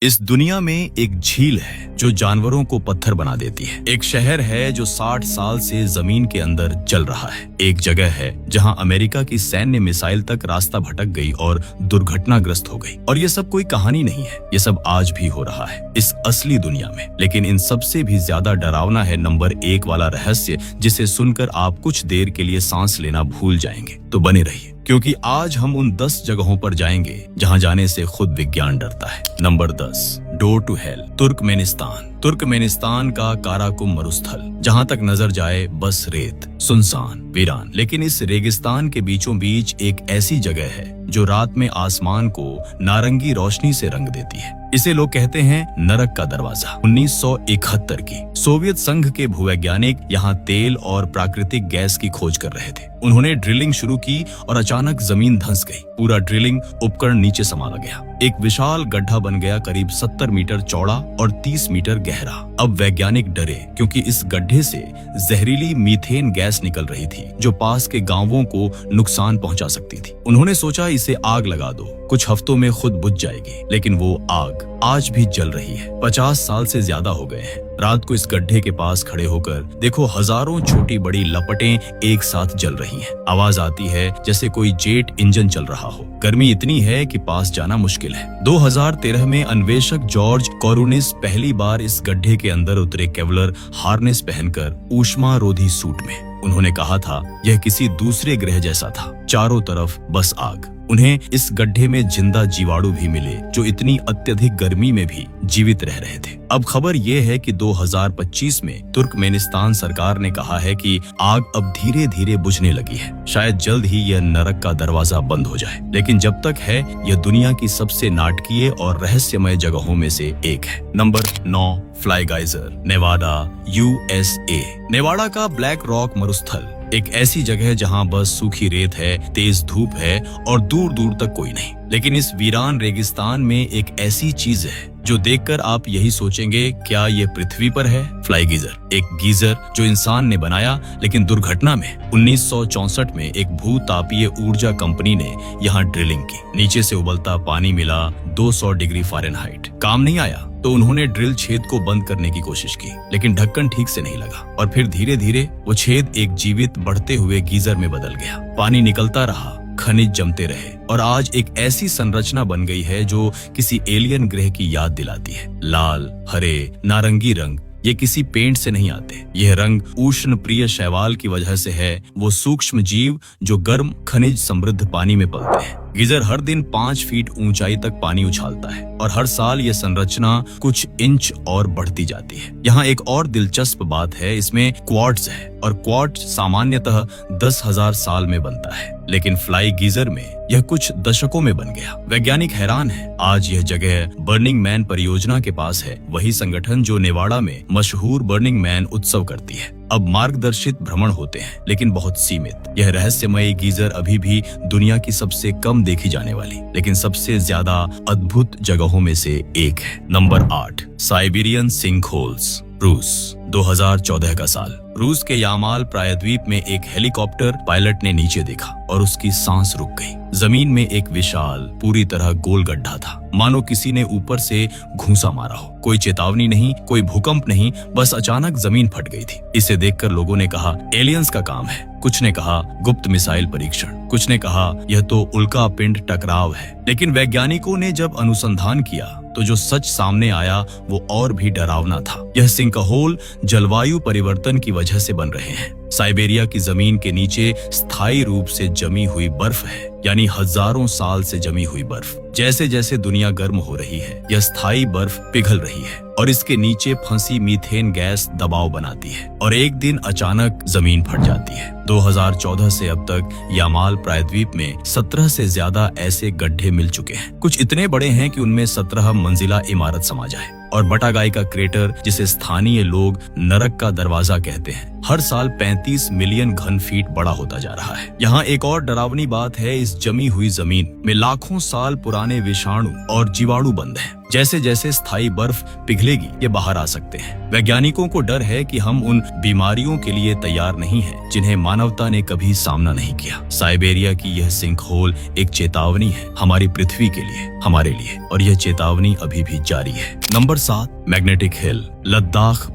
इस दुनिया में एक झील है जो जानवरों को पत्थर बना देती है। एक शहर है जो 60 साल से जमीन के अंदर जल रहा है। एक जगह है जहां अमेरिका की सैन्य मिसाइल तक रास्ता भटक गई और दुर्घटनाग्रस्त हो गई। और ये सब कोई कहानी नहीं है, ये सब आज भी हो रहा है इस असली दुनिया में। लेकिन इन सबसे भी ज्यादा डरावना है नंबर 1 वाला रहस्य, जिसे सुनकर आप कुछ देर के लिए सांस लेना भूल जाएंगे। तो बने रहिए, क्योंकि आज हम उन 10 जगहों पर जाएंगे जहां जाने से खुद विज्ञान डरता है। Number 10, door to hell, Turkmenistan. Turkmenistan का काराकुम मरुस्थल, जहां तक नजर जाए बस रेत, सुनसान, वीरान। लेकिन इस रेगिस्तान के बीचों बीच एक ऐसी जगह है जो रात में आसमान को नारंगी रोशनी से रंग देती है। इसे लोग कहते हैं नरक का दरवाजा। 1971 की सोवियत संघ के भूवैज्ञानिक यहाँ तेल और प्राकृतिक गैस की खोज कर रहे थे। उन्होंने ड्रिलिंग शुरू की और अचानक जमीन धंस गई। पूरा ड्रिलिंग उपकरण नीचे समाला गया। एक विशाल गड्ढा बन गया, करीब 70 मीटर चौड़ा और 30 मीटर गहरा। अब वैज्ञानिक डरे, क्योंकि इस गड्ढे से जहरीली मीथेन गैस निकल रही थी जो पास के गांवों को नुकसान पहुंचा सकती थी। उन्होंने सोचा इसे आग लगा दो, कुछ हफ्तों में खुद बुझ जाएगी। लेकिन वो आग आज भी जल रही है। 50 साल से ज्यादा हो गए हैं। रात को इस गड्ढे के पास खड़े होकर देखो, हजारों छोटी बड़ी लपटें एक साथ जल रही हैं। आवाज आती है जैसे कोई जेट इंजन चल रहा हो। गर्मी इतनी है कि पास जाना मुश्किल है। 2013 में अन्वेषक जॉर्ज कोरोनिस पहली बार इस गड्ढे के अंदर उतरे, केवलर हार्नेस पहनकर, ऊष्मारोधी सूट में। उन्होंने कहा था यह किसी दूसरे ग्रह जैसा था, चारों तरफ बस आग। उन्हें इस गड्ढे में जिंदा जीवाणु भी मिले जो इतनी अत्यधिक गर्मी में भी जीवित रह रहे थे। अब खबर यह है कि 2025 में तुर्कमेनिस्तान सरकार ने कहा है कि आग अब धीरे धीरे बुझने लगी है। शायद जल्द ही यह नरक का दरवाजा बंद हो जाए। लेकिन जब तक है, यह दुनिया की सबसे नाटकीय और रहस्यमय जगहों में से एक है। Number 9, fly geyser, Nevada, USA। Nevada का ब्लैक रॉक मरुस्थल एक ऐसी जगह जहां बस सूखी रेत है, तेज धूप है और दूर दूर तक कोई नहीं। लेकिन इस वीरान रेगिस्तान में एक ऐसी चीज है जो देखकर आप यही सोचेंगे, क्या ये पृथ्वी पर है? फ्लाई गीजर, एक गीजर जो इंसान ने बनाया, लेकिन दुर्घटना में 1964 में एक भूतापीय ऊर्जा कंपनी ने यहाँ ड्रिलिंग की। नीचे से उबलता पानी मिला 200 डिग्री फ़ारेनहाइट। काम नहीं आया तो उन्होंने ड्रिल छेद को बंद करने की कोशिश की, लेकिन ढक्कन ठीक से नहीं लगा। और फिर धीरे धीरे वो छेद एक जीवित बढ़ते हुए गीजर में बदल गया। पानी निकलता रहा, खनिज जमते रहे और आज एक ऐसी संरचना बन गई है जो किसी एलियन ग्रह की याद दिलाती है। लाल, हरे, नारंगी रंग ये किसी पेंट से नहीं आते। यह रंग उष्ण प्रिय शैवाल की वजह से है, वो सूक्ष्म जीव जो गर्म खनिज समृद्ध पानी में पलते हैं। गीजर हर दिन 5 फीट ऊंचाई तक पानी उछालता है और हर साल यह संरचना कुछ इंच और बढ़ती जाती है। यहाँ एक और दिलचस्प बात है, इसमें क्वार्ट्ज है और क्वार्ट्ज सामान्यतः 10,000 साल में बनता है, लेकिन फ्लाई गीजर में यह कुछ दशकों में बन गया। वैज्ञानिक हैरान है। आज यह जगह बर्निंग मैन परियोजना के पास है, वही संगठन जो नेवाडा में मशहूर बर्निंग मैन उत्सव करती है। अब मार्गदर्शित भ्रमण होते हैं, लेकिन बहुत सीमित। यह रहस्यमय गीजर अभी भी दुनिया की सबसे कम देखी जाने वाली लेकिन सबसे ज्यादा अद्भुत जगहों में से एक है। नंबर 8, साइबेरियन सिंकहोल्स, रूस। 2014 का साल। रूस के यामाल प्रायद्वीप में एक हेलीकॉप्टर पायलट ने नीचे देखा और उसकी सांस रुक गई। जमीन में एक विशाल, पूरी तरह गोल गड्ढा था, मानो किसी ने ऊपर से घूंसा मारा हो। कोई चेतावनी नहीं, कोई भूकंप नहीं, बस अचानक जमीन फट गई थी। इसे देखकर लोगों ने कहा एलियंस का काम है, कुछ ने कहा गुप्त मिसाइल परीक्षण, कुछ ने कहा यह तो उल्का पिंड टकराव है। लेकिन वैज्ञानिकों ने जब अनुसंधान किया तो जो सच सामने आया वो और भी डरावना था। यह सिंकहोल जलवायु परिवर्तन की वजह से बन रहे हैं। साइबेरिया की जमीन के नीचे स्थायी रूप से जमी हुई बर्फ है, यानी हजारों साल से जमी हुई बर्फ। जैसे जैसे दुनिया गर्म हो रही है, यह स्थायी बर्फ पिघल रही है और इसके नीचे फंसी मीथेन गैस दबाव बनाती है और एक दिन अचानक जमीन फट जाती है। 2014 से अब तक यामाल प्रायद्वीप में 17 से ज्यादा ऐसे गड्ढे मिल चुके हैं। कुछ इतने बड़े हैं कि उनमें 17 मंजिला इमारत समा जाए और बटागाई का क्रेटर, जिसे स्थानीय लोग नरक का दरवाजा कहते हैं, हर साल 35 मिलियन घन फीट बड़ा होता जा रहा है। यहाँ एक और डरावनी बात है, इस जमी हुई जमीन में लाखों साल पुराने विषाणु और जीवाणु बंद हैं। जैसे जैसे स्थायी बर्फ पिघलेगी ये बाहर आ सकते हैं। वैज्ञानिकों को डर है कि हम उन बीमारियों के लिए तैयार नहीं हैं जिन्हें मानवता ने कभी सामना नहीं किया। साइबेरिया की यह सिंक होल एक चेतावनी है हमारी पृथ्वी के लिए, हमारे लिए, और यह चेतावनी अभी भी जारी है। Number 7, magnetic hill, Ladakh,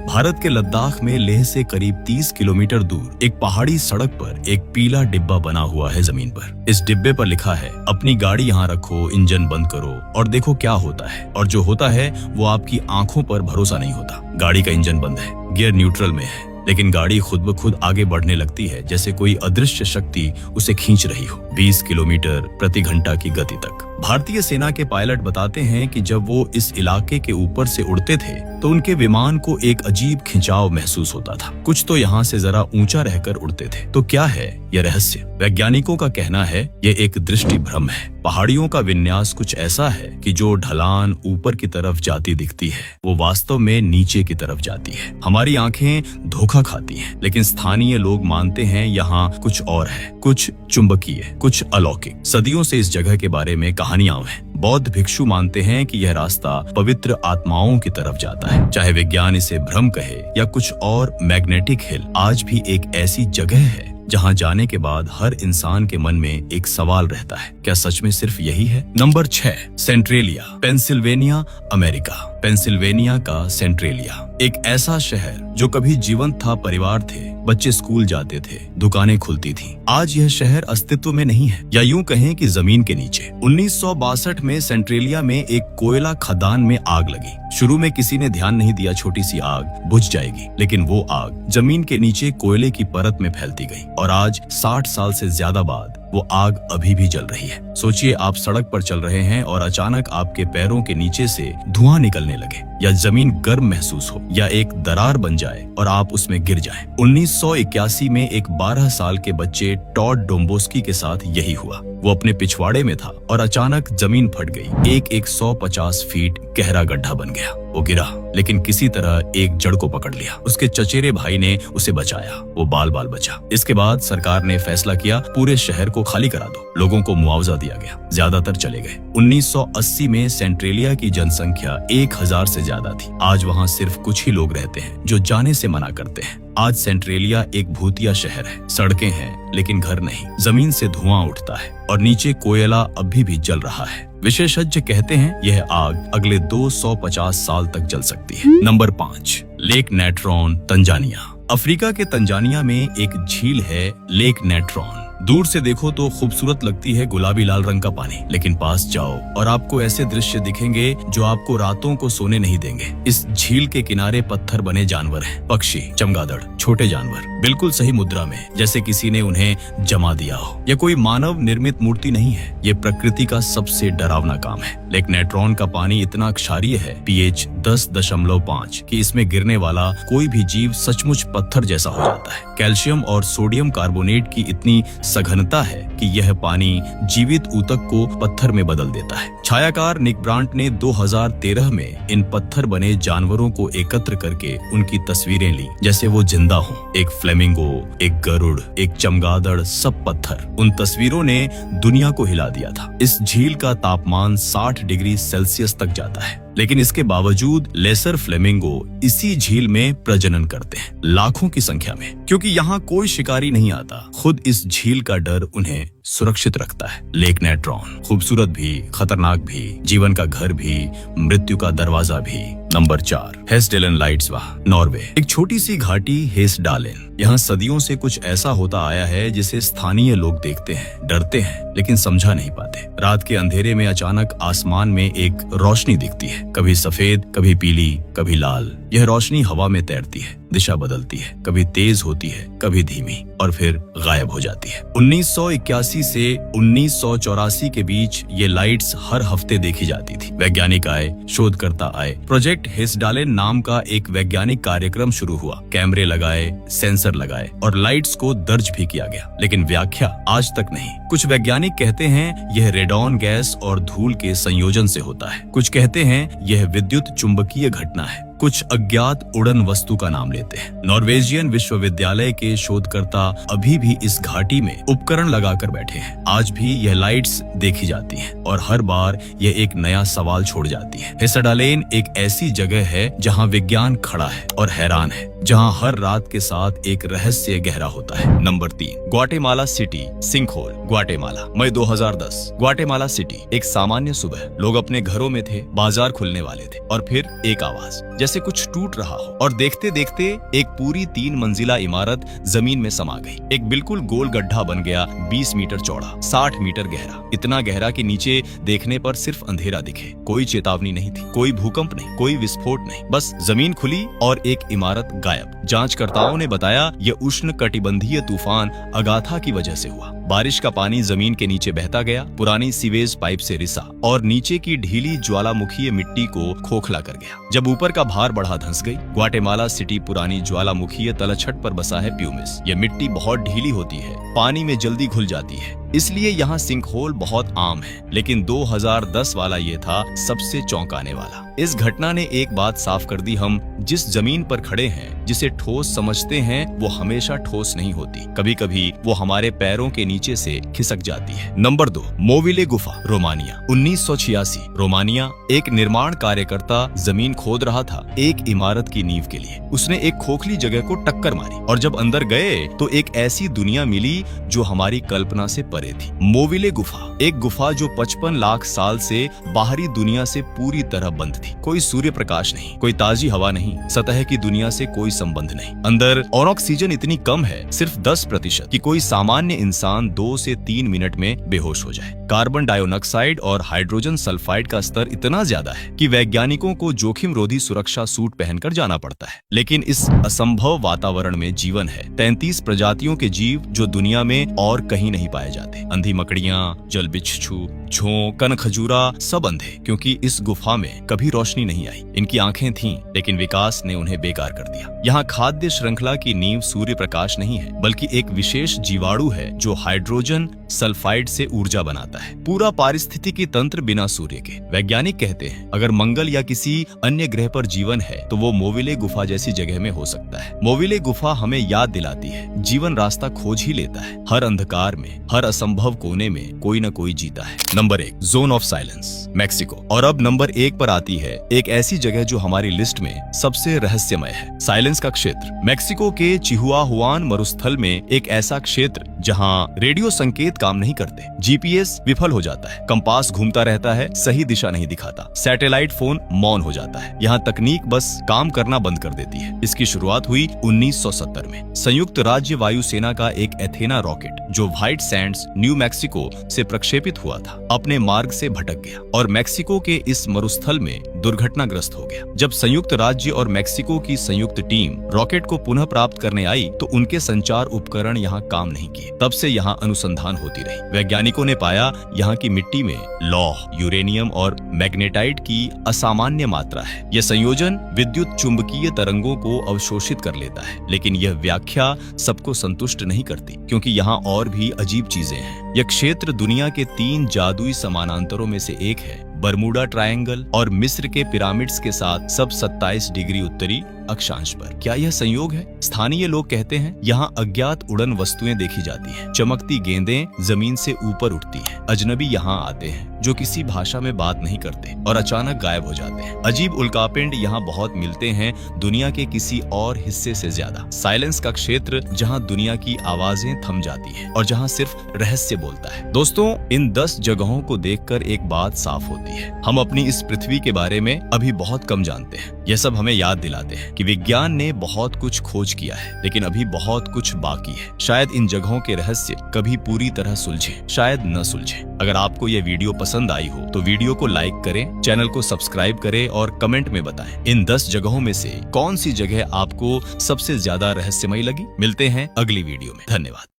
Bharat के लद्दाख में लेह से करीब 30 किलोमीटर दूर एक पहाड़ी सड़क पर एक पीला डिब्बा बना हुआ है जमीन पर। इस डिब्बे पर लिखा है, अपनी गाड़ी यहाँ रखो, इंजन बंद करो और देखो क्या होता है। और जो होता है वो आपकी आंखों पर भरोसा नहीं होता। गाड़ी का इंजन बंद है, गियर न्यूट्रल में है, लेकिन गाड़ी खुद ब खुद आगे बढ़ने लगती है, जैसे कोई अदृश्य शक्ति उसे खींच रही हो, 20 किलोमीटर प्रति घंटा की गति तक। भारतीय सेना के पायलट बताते हैं कि जब वो इस इलाके के ऊपर से उड़ते थे तो उनके विमान को एक अजीब खिंचाव महसूस होता था। कुछ तो यहाँ से जरा ऊंचा रहकर उड़ते थे। तो क्या है यह रहस्य? वैज्ञानिकों का कहना है यह एक दृष्टि भ्रम है। पहाड़ियों का विन्यास कुछ ऐसा है कि जो ढलान ऊपर की तरफ जाती दिखती है वो वास्तव में नीचे की तरफ जाती है। हमारी आंखें धोखा खाती हैं, लेकिन स्थानीय लोग मानते हैं यहाँ कुछ और है, कुछ चुंबकीय, कुछ अलौकिक। सदियों से इस जगह के बारे में कहानियां हैं। बौद्ध भिक्षु मानते हैं कि यह रास्ता पवित्र आत्माओं की तरफ जाता है। चाहे विज्ञान इसे भ्रम कहे या कुछ और, मैग्नेटिक हिल आज भी एक ऐसी जगह है जहां जाने के बाद हर इंसान के मन में एक सवाल रहता है, क्या सच में सिर्फ यही है? Number 6, Centralia, Pennsylvania, America. Pennsylvania का सेंट्रेलिया एक ऐसा शहर जो कभी जीवंत था। परिवार थे, बच्चे स्कूल जाते थे, दुकानें खुलती थीं। आज यह शहर अस्तित्व में नहीं है, या यूं कहें कि जमीन के नीचे। 1962 में सेंट्रेलिया में एक कोयला खदान में आग लगी। शुरू में किसी ने ध्यान नहीं दिया, छोटी सी आग बुझ जाएगी, लेकिन वो आग जमीन के नीचे कोयले की परत में फैलती गई और आज 60 साल से ज्यादा बाद वो आग अभी भी जल रही है। सोचिए, आप सड़क पर चल रहे हैं और अचानक आपके पैरों के नीचे से धुआं निकलने लगे, या जमीन गर्म महसूस हो, या एक दरार बन जाए और आप उसमें गिर जाएं। 1981 में एक 12 साल के बच्चे टॉड डोम्बोस्की के साथ यही हुआ। वो अपने पिछवाड़े में था और अचानक जमीन फट गई। एक 150 फीट गहरा गड्ढा बन गया। वो गिरा, लेकिन किसी तरह एक जड़ को पकड़ लिया। उसके चचेरे भाई ने उसे बचाया, वो बाल बाल बचा। इसके बाद सरकार ने फैसला किया, पूरे शहर को खाली करा दो। लोगों को मुआवजा दिया गया, ज्यादातर चले गए। 1980 में सेंट्रेलिया की जनसंख्या 1000 से ज्यादा थी। आज वहाँ सिर्फ कुछ ही लोग रहते हैं जो जाने से मना करते हैं। आज सेंट्रेलिया एक भूतिया शहर है। सड़कें हैं लेकिन घर नहीं, जमीन से धुआं उठता है और नीचे कोयला अभी भी जल रहा है। विशेषज्ञ कहते हैं यह आग अगले 250 साल तक जल सकती है। Number 5, lake Natron, Tanzania. Africa के तंजानिया में एक झील है, लेक नेट्रॉन। दूर से देखो तो खूबसूरत लगती है, गुलाबी लाल रंग का पानी, लेकिन पास जाओ और आपको ऐसे दृश्य दिखेंगे जो आपको रातों को सोने नहीं देंगे। इस झील के किनारे पत्थर बने जानवर हैं, पक्षी, चमगादड़, छोटे जानवर, बिल्कुल सही मुद्रा में, जैसे किसी ने उन्हें जमा दिया हो। यह कोई मानव निर्मित मूर्ति नहीं है, ये प्रकृति का सबसे डरावना काम है। लेक नेट्रॉन का पानी इतना क्षारीय है, pH 10.5, कि इसमें गिरने वाला कोई भी जीव सचमुच पत्थर जैसा हो जाता है। कैल्शियम और सोडियम कार्बोनेट की इतनी सघनता है कि यह पानी जीवित ऊतक को पत्थर में बदल देता है। छायाकार निक ब्रांट ने 2013 में इन पत्थर बने जानवरों को एकत्र करके उनकी तस्वीरें ली, जैसे वो जिंदा हों। एक फ्लेमिंगो, एक गरुड़, एक चमगादड़, सब पत्थर। उन तस्वीरों ने दुनिया को हिला दिया था। इस झील का तापमान 60 डिग्री सेल्सियस तक जाता है, लेकिन इसके बावजूद लेसर फ्लेमिंगो इसी झील में प्रजनन करते हैं, लाखों की संख्या में। क्योंकि यहाँ कोई शिकारी नहीं आता, खुद इस झील का डर उन्हें सुरक्षित रखता है। लेक नेट्रॉन खूबसूरत भी, खतरनाक भी, जीवन का घर भी, मृत्यु का दरवाजा भी। नंबर 4, हेसडेलन लाइट्सवा, नॉर्वे। एक छोटी सी घाटी हेसडालेन। यहाँ सदियों से कुछ ऐसा होता आया है जिसे स्थानीय लोग देखते हैं, डरते हैं, लेकिन समझा नहीं पाते। रात के अंधेरे में अचानक आसमान में एक रोशनी दिखती है, कभी सफेद, कभी पीली, कभी लाल। यह रोशनी हवा में तैरती है, दिशा बदलती है, कभी तेज होती है, कभी धीमी, और फिर गायब हो जाती है। 1981 से 1984 के बीच ये लाइट्स हर हफ्ते देखी जाती थी। वैज्ञानिक आए, शोधकर्ता आए, प्रोजेक्ट हिसडालेन नाम का एक वैज्ञानिक कार्यक्रम शुरू हुआ। कैमरे लगाए, सेंसर लगाए और लाइट्स को दर्ज भी किया गया, लेकिन व्याख्या आज तक नहीं। कुछ वैज्ञानिक कहते हैं यह रेडॉन गैस और धूल के संयोजन से होता है, कुछ कहते हैं यह विद्युत चुंबकीय घटना है, कुछ अज्ञात उड़न वस्तु का नाम लेते हैं। नॉर्वेजियन विश्वविद्यालय के शोधकर्ता अभी भी इस घाटी में उपकरण लगाकर बैठे हैं। आज भी यह लाइट्स देखी जाती हैं और हर बार यह एक नया सवाल छोड़ जाती है। हिसडालेन एक ऐसी जगह है जहां विज्ञान खड़ा है और हैरान है, जहां हर रात के साथ एक रहस्य गहरा होता है। Number 3, Guatemala City, sinkhole, Guatemala. मई 2010, ग्वाटेमाला सिटी। एक सामान्य सुबह, लोग अपने घरों में थे, बाजार खुलने वाले थे और फिर एक आवाज, जैसे कुछ टूट रहा हो, और देखते देखते एक पूरी 3 मंजिला इमारत जमीन में समा गई। एक बिल्कुल गोल गड्ढा बन गया, 20 मीटर चौड़ा, 60 मीटर गहरा, इतना गहरा कि नीचे देखने पर सिर्फ अंधेरा दिखे। कोई चेतावनी नहीं थी, कोई भूकंप नहीं, कोई विस्फोट नहीं, बस जमीन खुली और एक इमारत गायब। जांचकर्ताओं ने बताया यह उष्ण कटिबंधीय तूफान अगाथा की वजह से हुआ। बारिश का पानी जमीन के नीचे बहता गया, पुरानी सीवेज पाइप से रिसा और नीचे की ढीली ज्वालामुखीय मिट्टी को खोखला कर गया। जब ऊपर का भार बढ़ा धंस गई। ग्वाटेमाला सिटी पुरानी ज्वालामुखीय तलछट पर बसा है प्यूमिस। यह मिट्टी बहुत ढीली होती है, पानी में जल्दी घुल जाती है, इसलिए यहाँ सिंकहोल बहुत आम है। लेकिन 2010 वाला ये था सबसे चौंकाने वाला। इस घटना ने एक बात साफ कर दी, हम जिस जमीन पर खड़े हैं, जिसे ठोस समझते हैं, वो हमेशा ठोस नहीं होती। कभी कभी वो हमारे पैरों के नीचे से खिसक जाती है। नंबर 2, मोविले गुफा, रोमानिया। 1986, रोमानिया। एक निर्माण कार्यकर्ता जमीन खोद रहा था एक इमारत की नींव के लिए। उसने एक खोखली जगह को टक्कर मारी और जब अंदर गए तो एक ऐसी दुनिया मिली जो हमारी कल्पना से परे थी। मोविले गुफा, एक गुफा जो 55 लाख साल से बाहरी दुनिया से पूरी तरह बंद थी। कोई सूर्य प्रकाश नहीं, कोई ताजी हवा नहीं, सतह की दुनिया से कोई संबंध नहीं। अंदर और ऑक्सीजन इतनी कम है, सिर्फ 10% कि कोई सामान्य इंसान 2 से 3 मिनट में बेहोश हो जाए। कार्बन डाइऑक्साइड और हाइड्रोजन सल्फाइड का स्तर इतना ज्यादा है कि वैज्ञानिकों को जोखिम रोधी सुरक्षा सूट पहनकर जाना पड़ता है। लेकिन इस असंभव वातावरण में जीवन है। 33 प्रजातियों के जीव जो दुनिया में और कहीं नहीं पाए जाते। अंधी मकड़ियाँ, जल बिच्छू, झोंक, कनखजूरा, सब अंधे, क्योंकि इस गुफा में कभी रोशनी नहीं आई। इनकी आंखें थीं, लेकिन विकास ने उन्हें बेकार कर दिया। यहाँ खाद्य श्रृंखला की नींव सूर्य प्रकाश नहीं है, बल्कि एक विशेष जीवाणु है जो हाइड्रोजन सल्फाइड से ऊर्जा बनाता है। पूरा पारिस्थितिकी तंत्र बिना सूर्य के। वैज्ञानिक कहते हैं अगर मंगल या किसी अन्य ग्रह पर जीवन है तो वो मोविले गुफा जैसी जगह में हो सकता है। मोविले गुफा हमें याद दिलाती है जीवन रास्ता खोज ही लेता है। हर अंधकार में, हर असंभव कोने में कोई न कोई जीता है। Number 1, zone of silence, Mexico. और अब नंबर 1 पर आती है एक ऐसी जगह जो हमारी लिस्ट में सबसे रहस्यमय है, साइलेंस का क्षेत्र। मैक्सिको के चिहुआहुआन मरुस्थल में एक ऐसा क्षेत्र जहां रेडियो संकेत काम नहीं करते, जीपीएस विफल हो जाता है, कंपास घूमता रहता है, सही दिशा नहीं दिखाता, सैटेलाइट फोन मौन हो जाता है। यहाँ तकनीक बस काम करना बंद कर देती है। इसकी शुरुआत हुई 1970 में। संयुक्त राज्य वायुसेना का एक एथेना रॉकेट जो व्हाइट सैंड्स, न्यू मैक्सिको से प्रक्षेपित हुआ था, अपने मार्ग से भटक गया और मैक्सिको के इस मरुस्थल में दुर्घटनाग्रस्त हो गया। जब संयुक्त राज्य और मैक्सिको की संयुक्त टीम रॉकेट को पुनः प्राप्त करने आई तो उनके संचार उपकरण यहाँ काम नहीं किए। तब से यहाँ अनुसंधान होती रही। वैज्ञानिकों ने पाया यहाँ की मिट्टी में लौह, यूरेनियम और मैग्नेटाइट की असामान्य मात्रा है। यह संयोजन विद्युत चुंबकीय तरंगों को अवशोषित कर लेता है। लेकिन यह व्याख्या सबको संतुष्ट नहीं करती, क्योंकि यहाँ और भी अजीब चीजें हैं। यह क्षेत्र दुनिया के 3 जादुई समानांतरों में से एक है, बरमूडा ट्रायंगल और मिस्र के पिरामिड्स के साथ सब 27 डिग्री उत्तरी अक्षांश पर। क्या यह संयोग है? स्थानीय लोग कहते हैं यहाँ अज्ञात उड़न वस्तुएं देखी जाती हैं। चमकती गेंदें जमीन से ऊपर उठती हैं। अजनबी यहाँ आते हैं जो किसी भाषा में बात नहीं करते और अचानक गायब हो जाते हैं। अजीब उल्कापिंड यहाँ बहुत मिलते हैं, दुनिया के किसी और हिस्से से ज्यादा। साइलेंस का क्षेत्र जहाँ दुनिया की आवाजें थम जाती हैं और जहाँ सिर्फ रहस्य बोलता है। दोस्तों, इन 10 जगहों को देखकर एक बात साफ होती है, हम अपनी इस पृथ्वी के बारे में अभी बहुत कम जानते हैं। यह सब हमें याद दिलाते हैं कि विज्ञान ने बहुत कुछ खोज किया है, लेकिन अभी बहुत कुछ बाकी है। शायद इन जगहों के रहस्य कभी पूरी तरह सुलझे, शायद न सुलझे। अगर आपको यह वीडियो पसंद आई हो तो वीडियो को लाइक करें, चैनल को सब्सक्राइब करें और कमेंट में बताएं इन 10 जगहों में से कौन सी जगह आपको सबसे ज्यादा रहस्यमयी लगी। मिलते हैं अगली वीडियो में। धन्यवाद।